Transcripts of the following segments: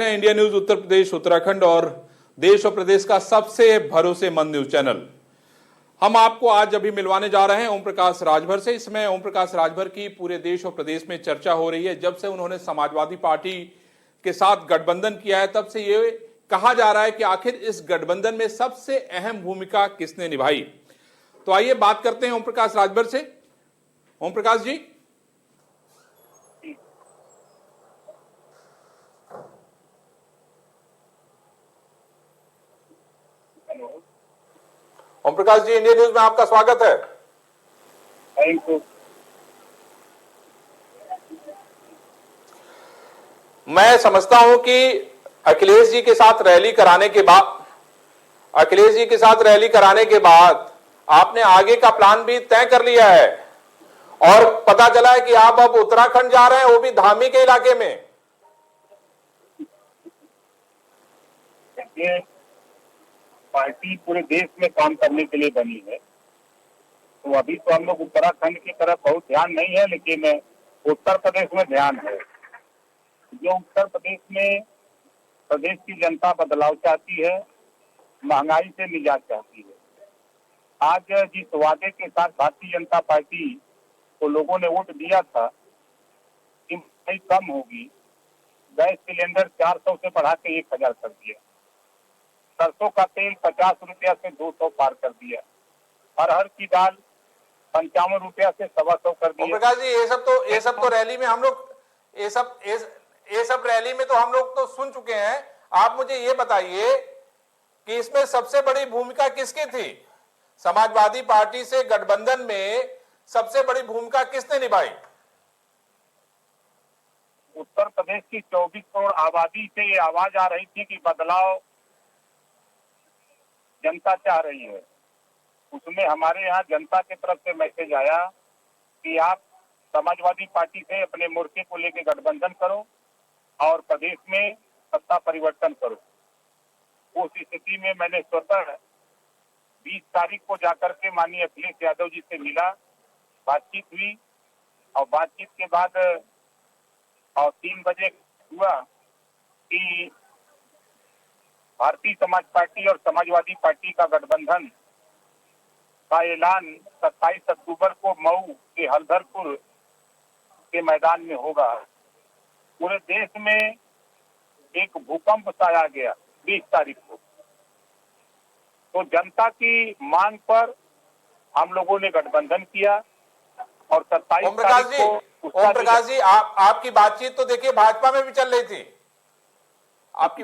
India news Uttar Pradesh Uttarakhand और देश और प्रदेश का सबसे भरोसेमंद न्यूज चैनल। हम आपको आज अभी मिलवाने जा रहे हैं ओम प्रकाश राजभर से। इसमें ओम प्रकाश राजभर की पूरे देश और प्रदेश में चर्चा हो रही है। जब से उन्होंने समाजवादी पार्टी के साथ गठबंधन किया है, तब से ये कहा जा रहा है कि आखिर इस गठबंधन में सबसे अहम भूमिका किसने निभाई। तो आइए बात करते हैं ओम प्रकाश राजभर से। ओम प्रकाश जी, ओम प्रकाश जी, इंडिया न्यूज में आपका स्वागत है। Thank you. मैं समझता हूं कि अखिलेश जी के साथ रैली कराने के बाद आपने आगे का प्लान भी तय कर लिया है और पता चला है कि आप अब उत्तराखंड जा रहे हैं, वो भी धामी के इलाके में। ये पार्टी पूरे देश में काम करने के लिए बनी है, तो अभी तो हम लोग उत्तराखंड की तरफ बहुत ध्यान नहीं है, लेकिन उत्तर प्रदेश में ध्यान है। जो उत्तर प्रदेश में प्रदेश की जनता बदलाव चाहती है, महंगाई से निजात चाहती है। आज जिस वादे के साथ भारतीय जनता पार्टी को लोगों ने वोट दिया था कि महंगाई कम होगी, गैस सिलेंडर 400 से बढ़ा के 1000 कर दिया, सरसों का तेल 50 रुपया से 200 पार कर दिया, अरहर की दाल 55 रुपया से 125 कर दिया। प्रकाश जी, ये सब तो रैली में हम लोग ये सब रैली में तो हम लोग तो सुन चुके हैं। आप मुझे ये बताइए कि इसमें सबसे बड़ी भूमिका किसकी थी? समाजवादी पार्टी से गठबंधन में सबसे बड़ी भूमिका किसने निभाई? उत्तर प्रदेश की 24 करोड़ आबादी से ये आवाज आ रही थी कि बदलाव जनता चाह रही है। उसमें हमारे यहाँ जनता की तरफ से मैसेज आया कि आप समाजवादी पार्टी से अपने मोर्चे को लेकर गठबंधन करो और प्रदेश में सत्ता परिवर्तन करो। उस स्थिति में मैंने स्वतः 20 तारीख को जाकर के माननीय अखिलेश यादव जी से मिला, बातचीत हुई और बातचीत के बाद और 3 बजे हुआ कि भारतीय समाज पार्टी और समाजवादी पार्टी का गठबंधन का ऐलान 27 अक्टूबर को मऊ के हल्दरपुर के मैदान में होगा। पूरे देश में एक भूकंप छाया गया 20 तारीख को। तो जनता की मांग पर हम लोगों ने गठबंधन किया और 27 तारीख को। ओम प्रकाश जी, आपकी बातचीत तो देखिए भाजपा में भी चल रही थी। आपकी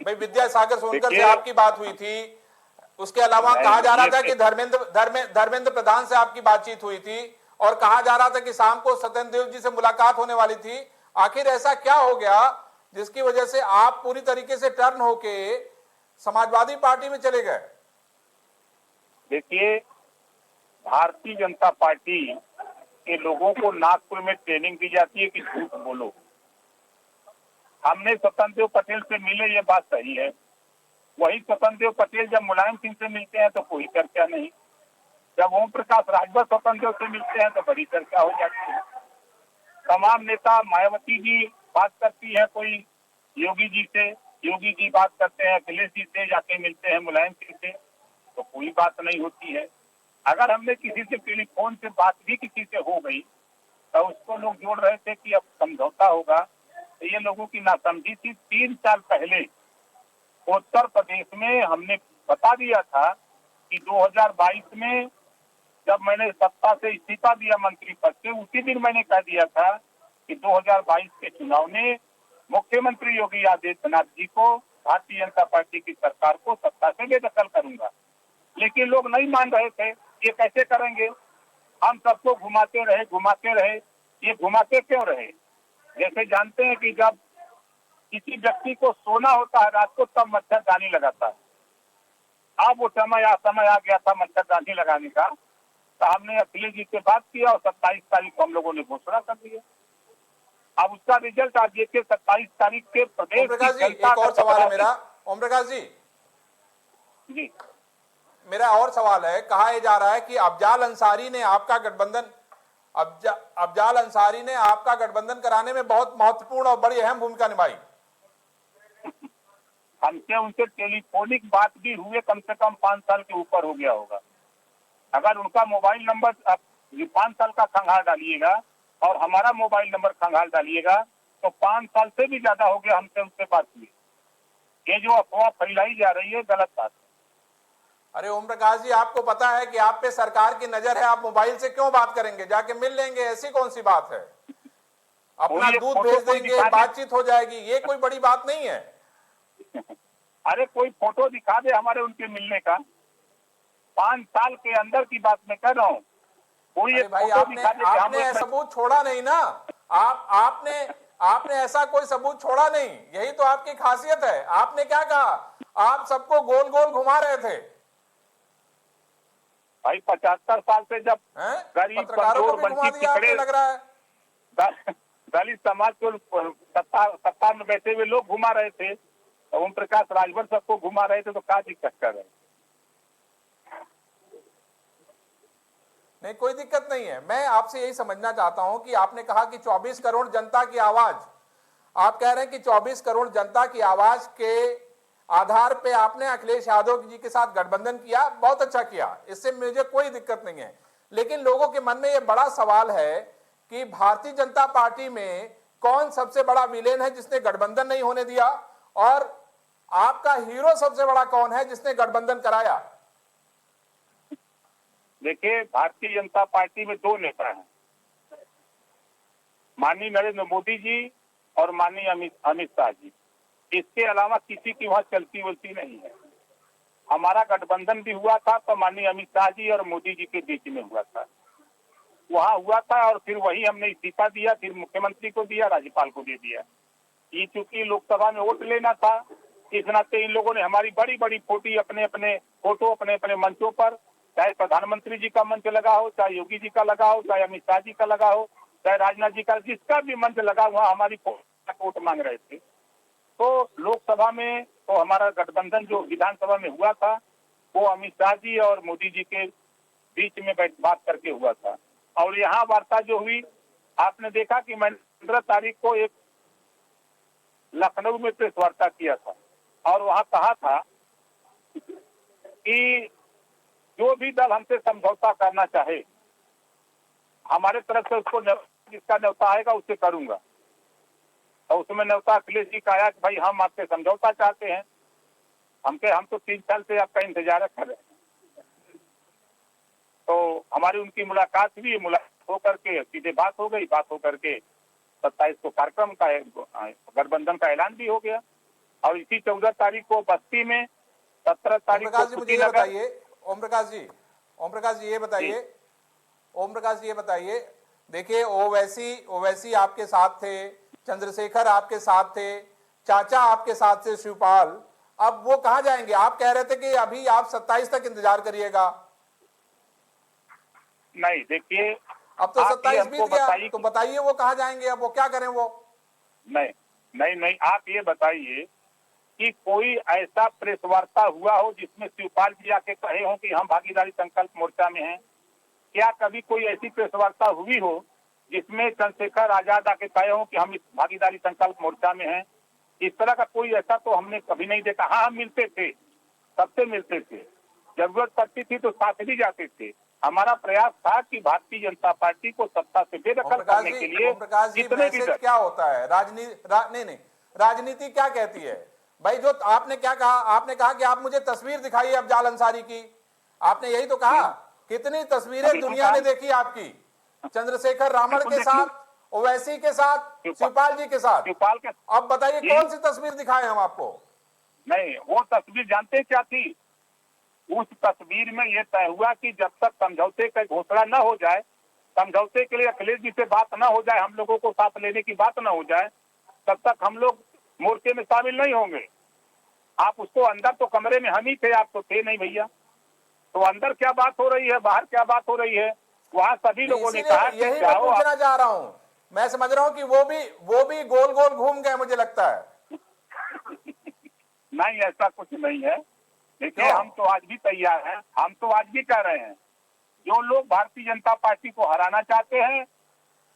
भाई विद्यासागर सोनकर से आपकी बात हुई थी। उसके अलावा कहा जा रहा था कि धर्मेंद्र प्रधान से आपकी बातचीत हुई थी और कहा जा रहा था कि शाम को सत्येंद्र देव जी से मुलाकात होने वाली थी। आखिर ऐसा क्या हो गया जिसकी वजह से आप पूरी तरीके से टर्न होके समाजवादी पार्टी में चले गए? देखिए, भारतीय जनता पार्टी के लोगों को नागपुर में ट्रेनिंग दी जाती है कि झूठ बोलो। हमने स्वतंत्र देव पटेल से मिले, ये बात सही है। वही स्वतंत्र देव पटेल जब मुलायम सिंह से मिलते हैं तो कोई चर्चा नहीं, जब ओम प्रकाश राजभर स्वतंत्र देव से मिलते हैं तो बड़ी चर्चा हो जाती है। तमाम नेता, मायावती जी बात करती है कोई योगी जी से, योगी जी बात करते हैं अखिलेश जी से, जाके मिलते हैं मुलायम सिंह से, तो कोई बात नहीं होती है। अगर हमने किसी से टेलीफोन से बात भी किसी से हो गई तो उसको लोग जोड़ रहे थे कि अब समझौता होगा, तो ये लोगों की नासमझी थी। 3 साल पहले उत्तर प्रदेश में हमने बता दिया था कि 2022 में जब मैंने सत्ता से इस्तीफा दिया मंत्री पद से, उसी दिन मैंने कह दिया था कि 2022 के चुनाव में मुख्यमंत्री योगी आदित्यनाथ जी को, भारतीय जनता पार्टी की सरकार को सत्ता से बेदखल करूंगा। लेकिन लोग नहीं मान रहे थे, ये कैसे करेंगे। हम सबको घुमाते रहे। ये घुमाते क्यों रहे? जैसे जानते हैं कि जब किसी व्यक्ति को सोना होता है रात को, तब मच्छरदानी लगाता है। अब वो समय आ गया था मच्छरदानी लगाने का, तो हमने अखिलेश जी से बात किया और 27 तारीख को हम लोगों ने घोषणा कर दिया। अब उसका रिजल्ट आज देखिए, 27 तारीख के प्रदेश की जनता। एक और सवाल है मेरा, ओम प्रकाश जी, मेरा और सवाल है। कहा यह जा रहा है कि अफजाल अंसारी ने आपका गठबंधन अफजाल अंसारी ने आपका गठबंधन कराने में बहुत महत्वपूर्ण और बड़ी अहम भूमिका निभाई। हमसे उनसे टेलीफोनिक बात भी हुए कम से कम 5 साल के ऊपर हो गया होगा। अगर उनका मोबाइल नंबर आप 5 साल का खंगाल डालिएगा और हमारा मोबाइल नंबर खंगाल डालिएगा तो 5 साल से भी ज्यादा हो गया हमसे उनसे बात हुई। ये जो अफवाह फैलाई जा रही है गलत बात है। अरे ओम प्रकाश जी, आपको पता है कि आप पे सरकार की नजर है, आप मोबाइल से क्यों बात करेंगे? जाके मिल लेंगे, ऐसी कौन सी बात है? अपना दूध भेज देंगे, बातचीत हो जाएगी, ये कोई बड़ी बात नहीं है। अरे कोई फोटो दिखा दे हमारे उनके मिलने का। 5 साल के अंदर की बात मैं कर रहा हूँ। कोई एक भाई फोटो दिखा दे। आपने सबूत छोड़ा नहीं ना। आपने ऐसा कोई सबूत छोड़ा नहीं, यही तो आपकी खासियत है। आपने क्या कहा? आप सबको गोल गोल घुमा रहे थे। भाई 75 साल से जब गरीब पत्रकारों को भी घुमा दिया आपने, लग रहा है। दलित समाज को सत्ता में बैठे हुए लोग घुमा रहे थे, ओम प्रकाश राजभर सबको घुमा रहे थे, तो क्या दिक्कत कर रहे? नहीं, कोई दिक्कत नहीं है। मैं आपसे यही समझना चाहता हूं कि आपने कहा कि 24 करोड़ जनता की आवाज, आप कह रहे हैं कि 24 करोड़ जनता की आवाज के आधार पे आपने अखिलेश यादव जी के साथ गठबंधन किया, बहुत अच्छा किया, इससे मुझे कोई दिक्कत नहीं है। लेकिन लोगों के मन में यह बड़ा सवाल है कि भारतीय जनता पार्टी में कौन सबसे बड़ा विलेन है जिसने गठबंधन नहीं होने दिया, और आपका हीरो सबसे बड़ा कौन है जिसने गठबंधन कराया? देखिए, भारतीय जनता पार्टी में 2 नेता हैं, माननीय नरेंद्र मोदी जी और माननीय अमित शाह जी। इसके अलावा किसी की वहां चलती वलती नहीं है। हमारा गठबंधन भी हुआ था तो माननीय अमित शाह जी और मोदी जी के बीच में हुआ था, वहां हुआ था, और फिर वही हमने इस्तीफा दिया, फिर मुख्यमंत्री को दिया, राज्यपाल को दे दिया। ये चूंकि लोकसभा में वोट लेना था, इस नाते इन लोगों ने हमारी बड़ी बड़ी अपने अपने मंचों पर, चाहे प्रधानमंत्री जी का मंच लगा हो, चाहे योगी जी का लगा हो, चाहे अमित शाह जी का लगा हो, चाहे राजनाथ जी का, जिसका भी मंच लगा हुआ हमारी वोट मांग रहे थे। तो लोकसभा में तो हमारा गठबंधन जो विधानसभा में हुआ था वो अमित शाह जी और मोदी जी के बीच में बात करके हुआ था। और यहाँ वार्ता जो हुई, आपने देखा कि मैंने 15 तारीख को एक लखनऊ में प्रेस वार्ता किया था और वहां कहा था कि जो भी दल हमसे समझौता करना चाहे, हमारे तरफ से उसको जिसका न्योता आएगा उससे करूंगा। और उसमें न्योता अखिलेश जी का आया कि भाई हम आपसे समझौता चाहते हैं। हम तो 3 साल से आपका इंतजार कर रहे हैं। तो हमारी उनकी मुलाकात हुई, मुलाकात होकर के सीधे बात हो गई, बात होकर के 27 को कार्यक्रम का गठबंधन का ऐलान भी हो गया। और इसी 14 तारीख को बस्ती में, 17 तारीख को मुझे ये बताइए ओम प्रकाश जी ये बताइए, देखिए ओवैसी आपके साथ थे, चंद्रशेखर आपके साथ थे, चाचा आपके साथ थे शिवपाल, अब वो कहां जाएंगे? आप कह रहे थे कि अभी आप 27 तक इंतजार करिएगा। नहीं, देखिए अब तो 27 बीत गया, तो बताइए वो कहां जाएंगे? अब वो क्या करें? वो नहीं, आप ये बताइए कि कोई ऐसा प्रेस वार्ता हुआ हो जिसमें शिवपाल जी आके कहे हो कि हम भागीदारी संकल्प मोर्चा में हैं? क्या कभी कोई ऐसी प्रेस वार्ता हुई हो जिसमें चंद्रशेखर आजाद आके कहे हो कि हम इस भागीदारी संकल्प मोर्चा में हैं? इस तरह का कोई ऐसा तो हमने कभी नहीं देखा। हाँ, हम मिलते थे, सबसे मिलते थे, जरूरत पड़ती थी तो साथ भी जाते थे। हमारा प्रयास था कि भारतीय जनता पार्टी को सत्ता से बेदखल करने के लिए मैसेज क्या होता है? राजनीति क्या कहती है भाई? जो आपने क्या कहा, आपने कहा कि आप मुझे तस्वीर दिखाइए अफजाल अंसारी की, आपने यही तो कहा। कितनी तस्वीरें दुनिया ने देखी आपकी, चंद्रशेखर रामन के साथ, ओवैसी के साथ, शिवपाल जी के साथ। अब बताइए कौन सी तस्वीर दिखाए हम आपको? नहीं, वो तस्वीर जानते क्या थी? उस तस्वीर में यह तय हुआ कि जब तक समझौते का घोषणा न हो जाए, समझौते के लिए अखिलेश जी से बात न हो जाए, हम लोगों को साथ लेने की बात न हो जाए, तब तक हम लोग मोर्चे में शामिल नहीं होंगे। आप उसको अंदर तो कमरे में हम ही थे, आप तो थे नहीं भैया। तो अंदर क्या बात हो रही है, बाहर क्या बात हो रही है, वहाँ सभी लोगों ने कहा। यही मैं पूछना चाह रहा हूँ। मैं समझ रहा हूँ कि वो भी गोल गोल घूम गए, मुझे लगता है। नहीं, ऐसा कुछ नहीं है। देखिए, हम तो आज भी तैयार हैं, हम तो आज भी कह रहे हैं जो लोग भारतीय जनता पार्टी को हराना चाहते हैं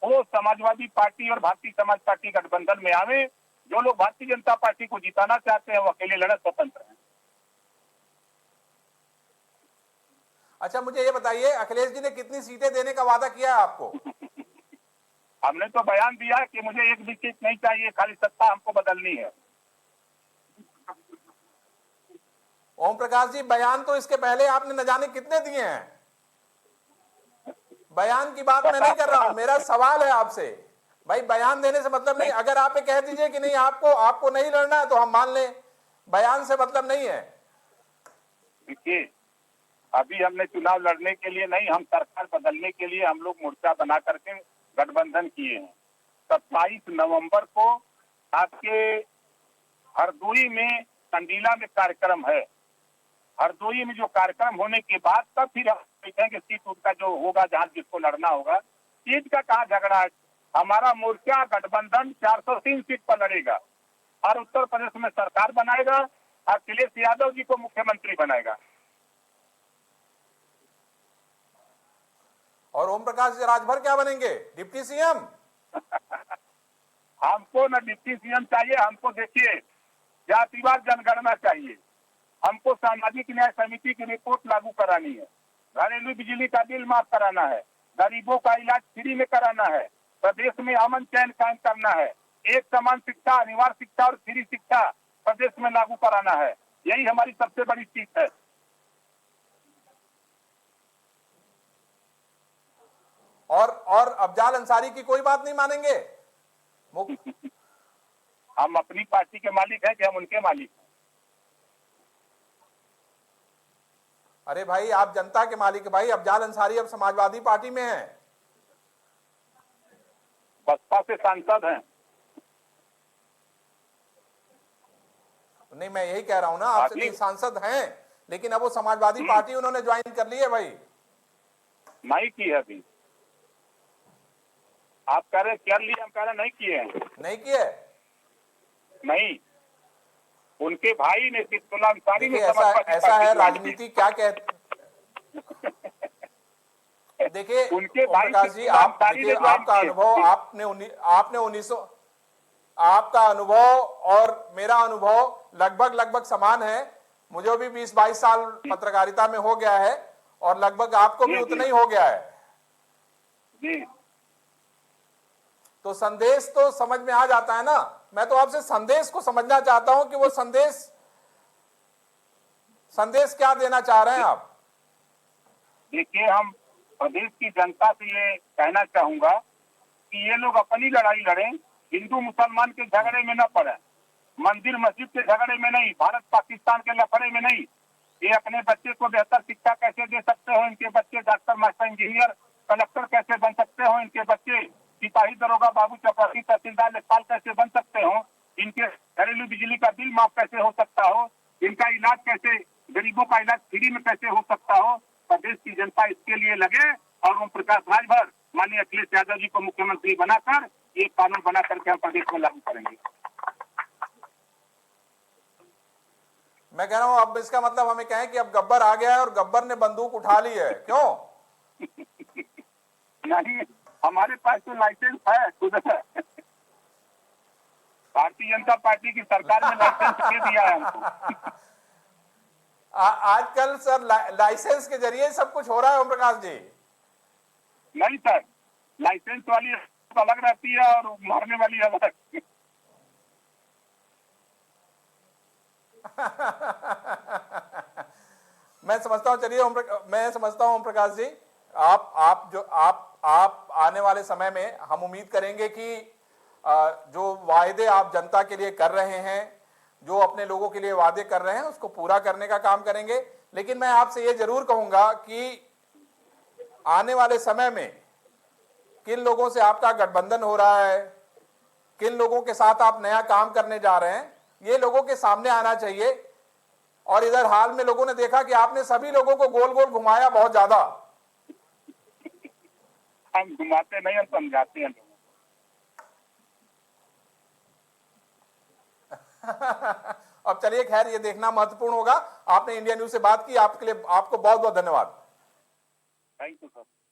वो समाजवादी पार्टी और भारतीय समाज पार्टी गठबंधन में आवे। जो लोग भारतीय जनता पार्टी को जिताना चाहते हैं वो अकेले लड़े, स्वतंत्र हैं। अच्छा, मुझे ये बताइए, अखिलेश जी ने कितनी सीटें देने का वादा किया है आपको? हमने तो बयान दिया है कि मुझे एक भी सीट नहीं चाहिए, खाली सत्ता हमको बदलनी है। ओम प्रकाश जी, बयान तो इसके पहले आपने न जाने कितने दिए हैं। बयान की बात मैं नहीं कर रहा हूं, मेरा सवाल है आपसे। भाई, बयान देने से मतलब नहीं, अगर आप ये कह दीजिए कि नहीं आपको नहीं लड़ना है तो हम मान लें, बयान से मतलब नहीं है। देखिए, अभी हमने चुनाव लड़ने के लिए नहीं, हम सरकार बदलने के लिए हम लोग मोर्चा बना करके गठबंधन किए हैं। 27 नवंबर को आपके हरदोई में, कंडीला में कार्यक्रम है। हरदोई में जो कार्यक्रम होने के बाद तब फिर हम देखेंगे सीट उनका जो होगा, जहां जिसको लड़ना होगा। सीट का कहाँ झगड़ा है। हमारा मोर्चा गठबंधन 403 सीट पर लड़ेगा और उत्तर प्रदेश में सरकार बनाएगा। अखिलेश यादव जी को मुख्यमंत्री बनाएगा। और ओम प्रकाश राजभर क्या बनेंगे? Deputy CM? हमको न डिप्टी सीएम चाहिए, हमको देखिए जातिवार जनगणना चाहिए। हमको सामाजिक न्याय समिति की रिपोर्ट लागू करानी है। घरेलू बिजली का बिल माफ कराना है। गरीबों का इलाज फ्री में कराना है। प्रदेश में अमन चैन कायम करना है। एक समान शिक्षा, अनिवार्य शिक्षा और फ्री शिक्षा प्रदेश में लागू कराना है। यही हमारी सबसे बड़ी चीज है। और अफजाल अंसारी की कोई बात नहीं मानेंगे? हम अपनी पार्टी के मालिक हैं कि हम उनके मालिक हैं? अरे भाई, आप जनता के मालिक है भाई। अफजाल अंसारी अब समाजवादी पार्टी में है। बसपा से सांसद हैं। नहीं, मैं यही कह रहा हूं ना आपसे, नहीं सांसद हैं, लेकिन अब वो समाजवादी पार्टी उन्होंने ज्वाइन कर ली है भाई। नहीं की है अभी। आप कह रहे कर लिए, हम कह रहे नहीं किए हैं। नहीं किए? नहीं, उनके भाई ने, सिद्धुल्लाह अंसारी ने ऐसा है राजनीति क्या देखिए उनके ओम भाई प्रकाश जी, आप देखिए, आपका अनुभव, आपने 1900, आपका अनुभव और मेरा अनुभव लगभग समान है। मुझे भी 20-22 साल पत्रकारिता में हो गया है और लगभग आपको भी उतना ही हो गया है जी। तो संदेश तो समझ में आ जाता है ना। मैं तो आपसे संदेश को समझना चाहता हूं कि वो संदेश क्या देना चाह रहे हैं आप? देखिए, हम प्रदेश की जनता से ये कहना चाहूंगा कि ये लोग अपनी लड़ाई लड़ें, हिंदू मुसलमान के झगड़े में न पड़े, मंदिर मस्जिद के झगड़े में नहीं, भारत पाकिस्तान के लफड़े में नहीं। ये अपने बच्चे को बेहतर शिक्षा कैसे दे सकते हो, इनके बच्चे डॉक्टर, मास्टर, इंजीनियर, कलेक्टर कैसे बन सकते हो, इनके बच्चे सिपाही, दरोगा, बाबू, चपरासी, तहसीलदार, लेखपाल कैसे बन सकते हो, इनके घरेलू बिजली का बिल माफ कैसे हो सकता हो, इनका इलाज कैसे, गरीबों का इलाज फ्री में कैसे हो सकता हो। प्रदेश की जनता इसके लिए लगे और ओम प्रकाश राजभर माननीय अखिलेश यादव जी को मुख्यमंत्री बनाकर ये कानून बना करके हम प्रदेश में लागू करेंगे। मैं कह रहा हूं, अब इसका मतलब हमें कहें कि अब गब्बर आ गया है और गब्बर ने बंदूक उठा ली है, क्यों? नहीं, हमारे पास तो लाइसेंस है खुद। भारतीय जनता पार्टी की सरकार ने लाइसेंस दे दिया है हमको। आजकल सर लाइसेंस के जरिए सब कुछ हो रहा है ओम प्रकाश जी। नहीं सर, लाइसेंस वाली अलग रहती है और मारने वाली अलग। मैं समझता हूं, चलिए मैं समझता हूं ओम प्रकाश जी, आप आने वाले समय में हम उम्मीद करेंगे कि जो वायदे आप जनता के लिए कर रहे हैं, जो अपने लोगों के लिए वादे कर रहे हैं, उसको पूरा करने का काम करेंगे। लेकिन मैं आपसे ये जरूर कहूंगा कि आने वाले समय में किन लोगों से आपका गठबंधन हो रहा है, किन लोगों के साथ आप नया काम करने जा रहे हैं, ये लोगों के सामने आना चाहिए। और इधर हाल में लोगों ने देखा कि आपने सभी लोगों को गोल गोल घुमाया बहुत ज्यादा। हम घुमाते नहीं, हम समझाते हैं। अब चलिए, खैर ये देखना महत्वपूर्ण होगा। आपने इंडिया न्यूज से बात की, आपके लिए आपको बहुत बहुत धन्यवाद। Thank you sir.